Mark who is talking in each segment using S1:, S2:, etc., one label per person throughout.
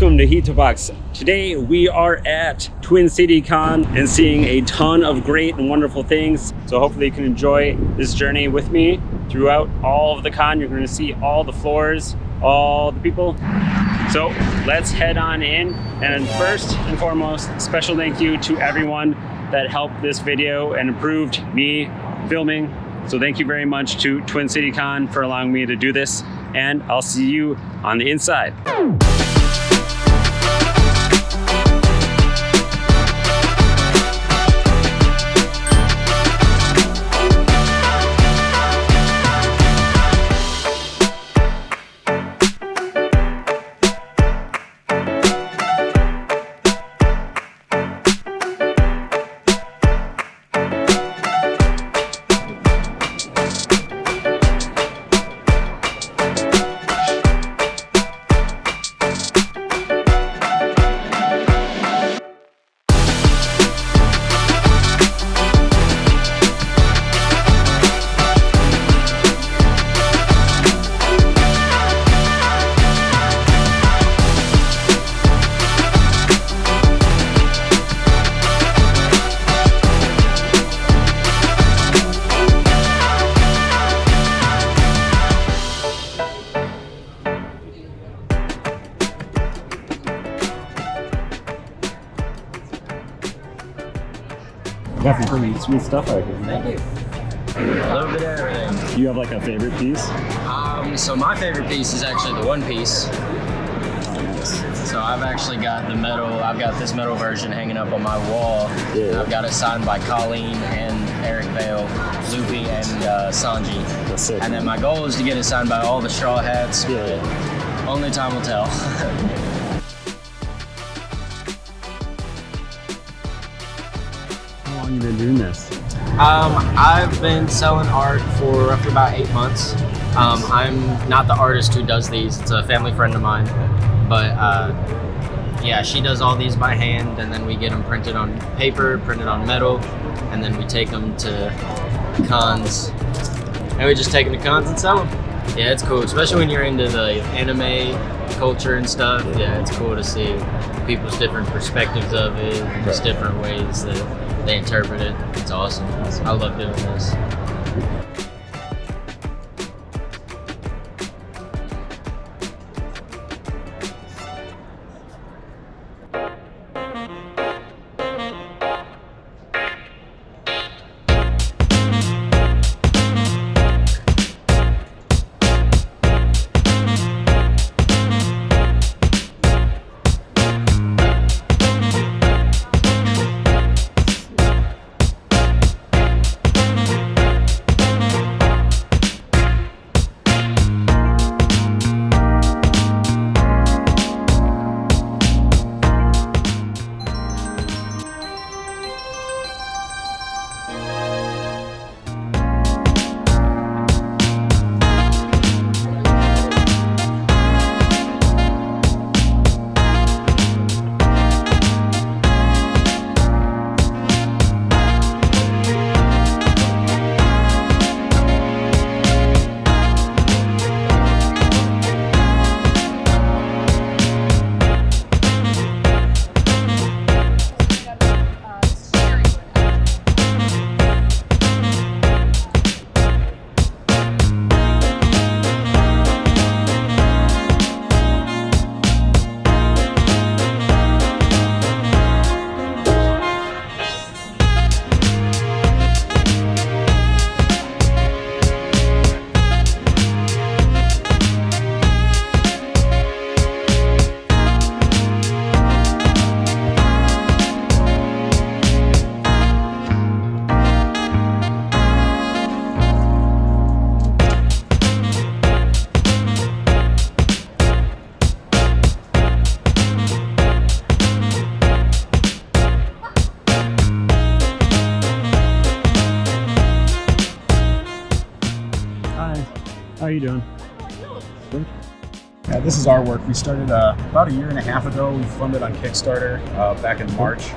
S1: welcome to Hittobox. Today we are at Twin City Con and seeing a ton of great and wonderful things. So hopefully you can enjoy this journey with me throughout all of the con. You're going to see all the floors, all the people. So let's head on in. And first and foremost, special thank you to everyone that helped this video and improved me filming. So thank you very much to Twin City Con for allowing me to do this. And I'll see you on the inside. Got some pretty sweet stuff out here.
S2: Thank you. A little bit of everything.
S1: Do you have like a favorite piece?
S2: So my favorite piece is actually the one piece. So I've actually got the metal, I've got this metal version hanging up on my wall.
S1: Yeah.
S2: I've got it signed by Colleen and Eric Vale, Luffy and Sanji.
S1: That's sick.
S2: And then my goal is to get it signed by all the Straw Hats.
S1: Yeah.
S2: But only time will tell.
S1: How long have you been doing this?
S2: I've been selling art for roughly about 8 months. I'm not the artist who does these. It's a family friend of mine. But yeah, she does all these by hand, and then we get them printed on paper, printed on metal, and then we take them to cons. And we just take them to cons and sell them. Yeah, it's cool, especially when you're into the anime culture and stuff. Yeah, it's cool to see people's different perspectives of it, and just different ways that they interpret it. It's awesome. I love doing this.
S1: How are you doing? Good.
S3: Yeah, this is our work. We started about 1.5 years ago. We funded on Kickstarter back in March.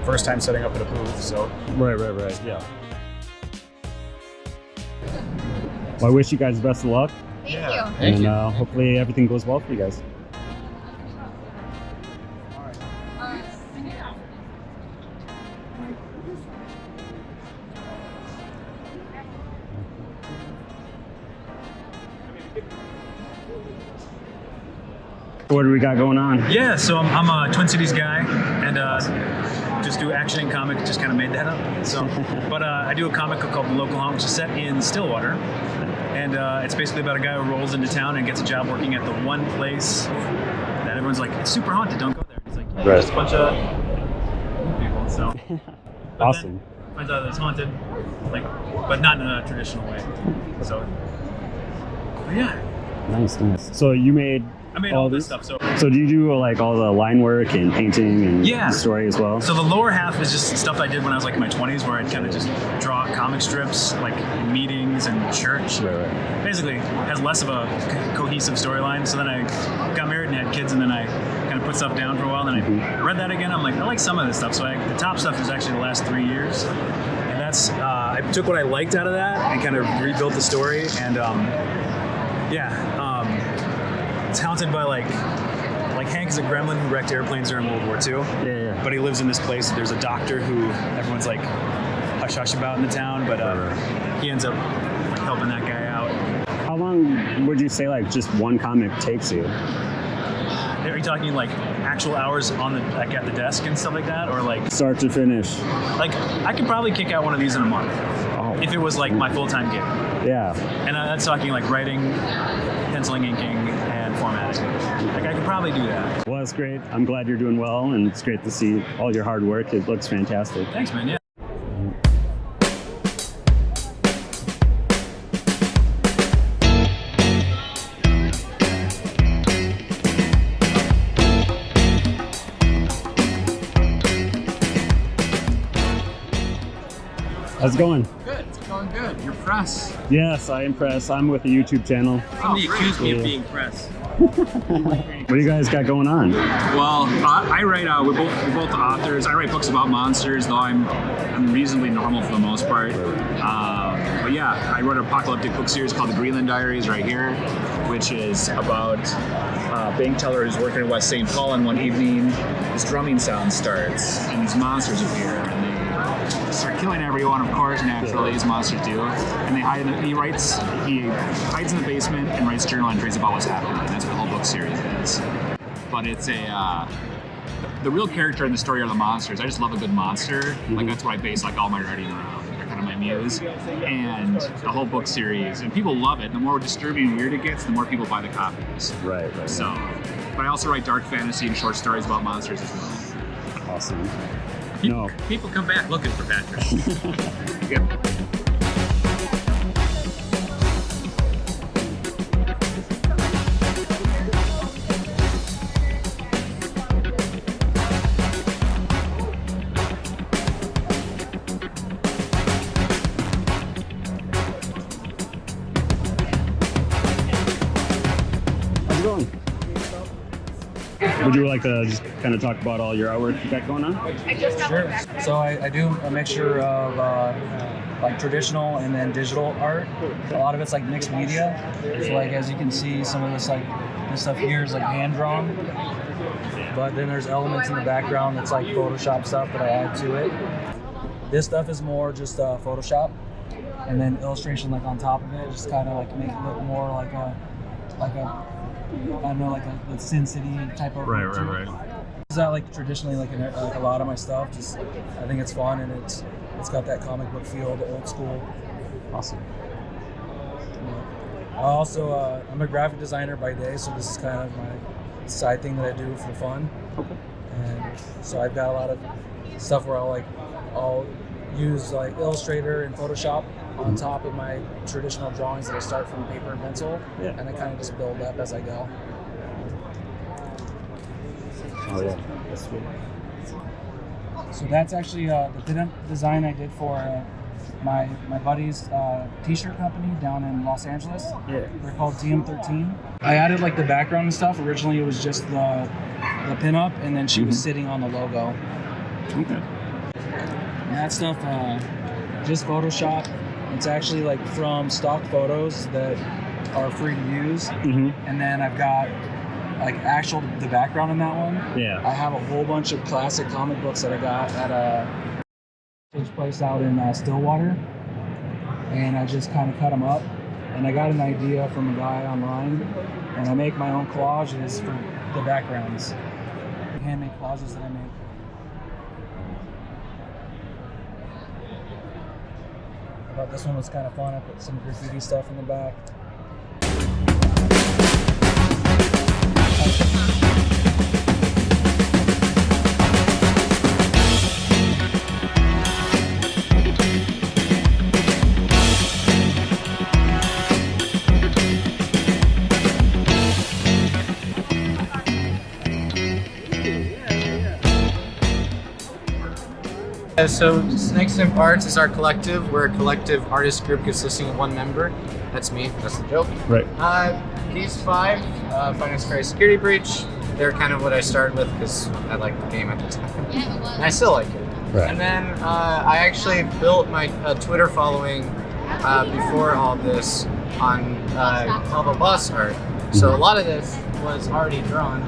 S3: First time setting up at a booth, so.
S1: Right, yeah. Well, I wish you guys the best of luck.
S4: Thank you.
S2: Thank
S1: and
S2: you.
S1: hopefully everything goes well for you guys. What do we got going on?
S4: Yeah, so I'm a Twin Cities guy, and just do action and comic. Just kind of made that up. So, but I do a comic called The Local Haunt, which is set in Stillwater, and it's basically about a guy who rolls into town and gets a job working at the one place that everyone's like, it's super haunted, don't go there. It's like, yeah, just a bunch of people. So,
S1: Awesome.
S4: Finds out that it's haunted, like, but not in a traditional way. So, but yeah.
S1: Nice. So you made.
S4: I made all this stuff. So
S1: do you do like all the line work and painting and
S4: yeah.
S1: story as well?
S4: So the lower half is just stuff I did when I was like in my 20s, where I'd kind of just draw comic strips like in meetings and church.
S1: Right.
S4: Basically, has less of a cohesive storyline. So then I got married and had kids, and then I kind of put stuff down for a while. Then I read that again. I'm like, I like some of this stuff. So the top stuff is actually the last 3 years, and that's I took what I liked out of that and kind of rebuilt the story. And it's haunted by like Hank is a gremlin who wrecked airplanes during World War II.
S1: Yeah.
S4: But he lives in this place. There's a doctor who everyone's like hush hush about in the town, but he ends up like helping that guy out.
S1: How long would you say like just one comic takes you?
S4: Are you talking like actual hours on the like at the desk and stuff like that, or like
S1: Start to finish?
S4: like I could probably kick out one of these in a month if it was like my full-time gig.
S1: Yeah.
S4: And that's talking like writing, penciling, inking, and formatting. Like I could probably do that.
S1: Well, it's great. I'm glad you're doing well, and it's great to see all your hard work. It looks fantastic.
S4: Thanks, man. Yeah.
S1: How's it going?
S5: Good, it's going good. You're press.
S1: Yes, I am press. I'm with a YouTube channel.
S5: Somebody accused me of being press.
S1: What do you guys got going on?
S5: Well, I write. We're both authors. I write books about monsters, though I'm reasonably normal for the most part. But yeah, I wrote an apocalyptic book series called The Greenland Diaries right here, which is about a bank teller who's working in West St. Paul, and one evening this drumming sound starts, and these monsters appear, and they start killing everyone, of course, naturally, as monsters do. And they hide. He hides in the basement and writes journal entries about what's happening. And that's what the whole book series is. But it's the real character in the story are the monsters. I just love a good monster. Like that's what I base like all my writing around. They're kind of my muse. And the whole book series, and people love it. The more disturbing and weird it gets, the more people buy the copies.
S1: Right.
S5: So, but I also write dark fantasy and short stories about monsters as well.
S1: Awesome.
S5: People come back looking for Patrick.
S1: Yep. How's it going? Would you like to just kind of talk about all your artwork you got going on?
S6: Sure. So I do a mixture of like traditional and then digital art. A lot of it's like mixed media. So like as you can see, some of this stuff here is like hand drawn. But then there's elements in the background that's like Photoshop stuff that I add to it. This stuff is more just Photoshop, and then illustration like on top of it, just kind of like make it look more like a I don't know, like a Sin City type of
S4: Right.
S6: It's not like traditionally like a lot of my stuff. Just I think it's fun, and it's got that comic book feel, the old school.
S1: Awesome.
S6: I also I'm a graphic designer by day, so this is kind of my side thing that I do for fun.
S1: Okay.
S6: And so I've got a lot of stuff where I'll use like Illustrator and Photoshop on top of my traditional drawings that I start from paper and pencil, and I kind of just build up as I go.
S1: Oh yeah, that's sweet.
S6: So that's actually the pinup design I did for my buddy's t-shirt company down in Los Angeles.
S1: Yeah.
S6: They're called TM13. I added like the background and stuff. Originally it was just the pinup, and then she was sitting on the logo.
S1: Okay.
S6: And that stuff, just Photoshop. It's actually like from stock photos that are free to use. And then I've got like the background in that one.
S1: Yeah.
S6: I have a whole bunch of classic comic books that I got at Takes place out in Stillwater, and I just kind of cut them up. And I got an idea from a guy online, and I make my own collages for the backgrounds. Handmade collages that I make. I thought this one was kind of fun. I put some graffiti stuff in the back.
S2: So Simp Artz is our collective. We're a collective artist group consisting of one member. That's me. That's the joke.
S1: Right.
S2: These 5, Finance Fair Security Breach, they're kind of what I started with because I liked the game at the time. And I still like it.
S1: Right.
S2: And then I actually built my Twitter following before all this on Hittobox art. So a lot of this was already drawn,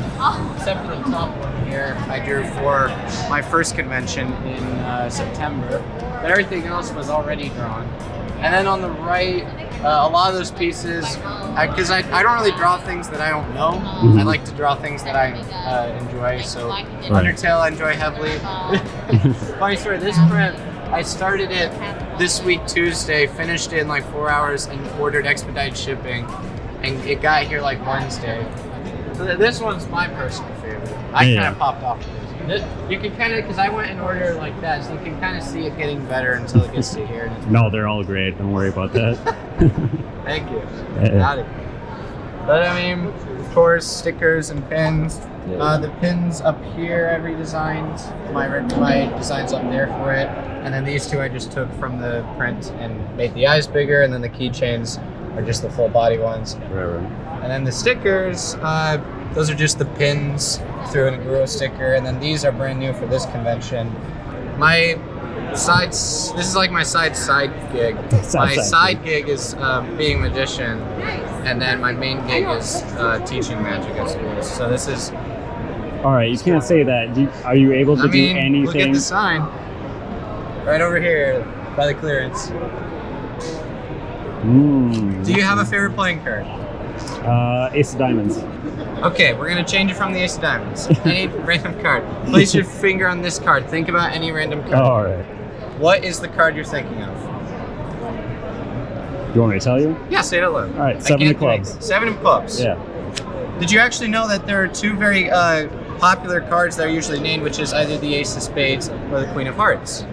S2: except for the top one here I drew for my first convention in September. But everything else was already drawn. And then on the right, a lot of those pieces, because I don't really draw things that I don't know. I like to draw things that I enjoy. So Undertale I enjoy heavily. Funny story, this print, I started it this week Tuesday, finished it in like 4 hours, and ordered expedited shipping. And it got here like Wednesday. This one's my personal favorite. I kind of popped off of this. You can kind of, because I went in order like that, so you can kind of see it getting better until it gets to here. And it's
S1: No, they're all great. Don't worry about that.
S2: Thank you. Got it. But I mean, of course, stickers and pins. The pins up here I redesigned. My design's up there for it. And then these 2 I just took from the print and made the eyes bigger, and then the keychains are just the full body ones.
S1: Right.
S2: And then the stickers, those are just the pins through an Aguro sticker, and then these are brand new for this convention. My sides, this is like my side gig. My side gig is being a magician, and then my main gig is teaching magic at schools. So this is...
S1: All right, you can't say that. Are you able to do anything?
S2: Look at the sign. Right over here, by the clearance. Do you have a favorite playing card?
S1: Ace of Diamonds.
S2: Okay, we're gonna change it from the Ace of Diamonds. Any random card. Place your finger on this card. Think about any random card.
S1: All right.
S2: What is the card you're thinking of?
S1: You want me to tell you?
S2: Yeah, say it out loud.
S1: All right, 7 of clubs.
S2: 7 of clubs.
S1: Yeah.
S2: Did you actually know that there are 2 very popular cards that are usually named, which is either the Ace of Spades or the Queen of Hearts?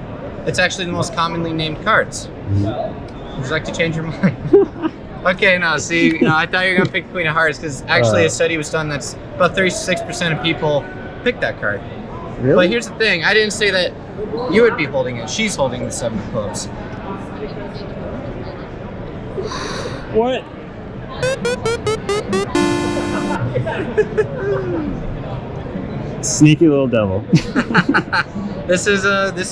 S2: It's actually the most commonly named cards. Would you like to change your mind? Okay, no, see, I thought you were going to pick Queen of Hearts, because actually a study was done that's about 36% of people pick that card.
S1: Really?
S2: But here's the thing, I didn't say that you would be holding it. She's holding the 7 of clubs.
S1: What? Sneaky little devil.
S2: This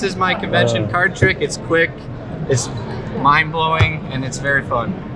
S2: is my convention card trick. It's quick, it's mind-blowing, and it's very fun.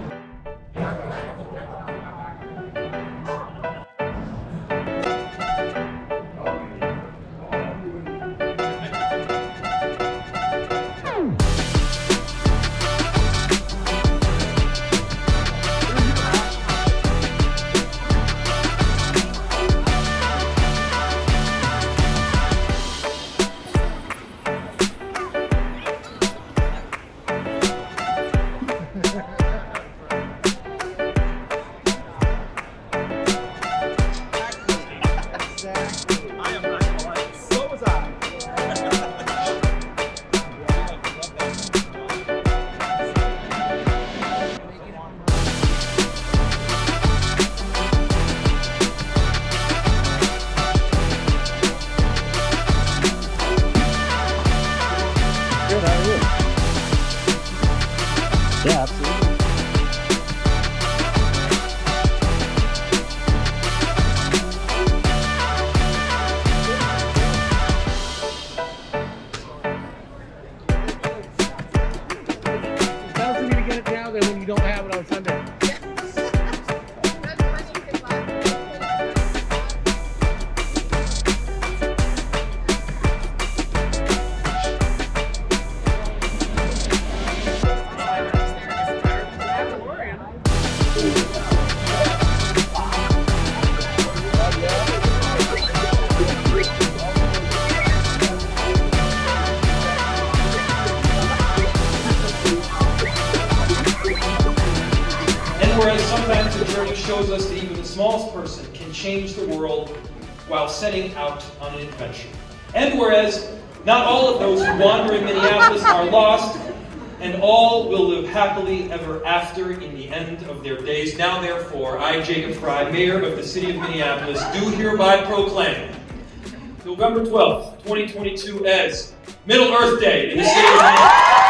S1: Yeah, absolutely.
S7: It's better for me to get it now than when you don't have it on Sunday.
S8: journey shows us that even the smallest person can change the world while setting out on an adventure. And whereas not all of those who wander in Minneapolis are lost, and all will live happily ever after in the end of their days, now therefore, I, Jacob Fry, Mayor of the City of Minneapolis, do hereby proclaim November 12th, 2022 as Middle Earth Day in the City of Minneapolis.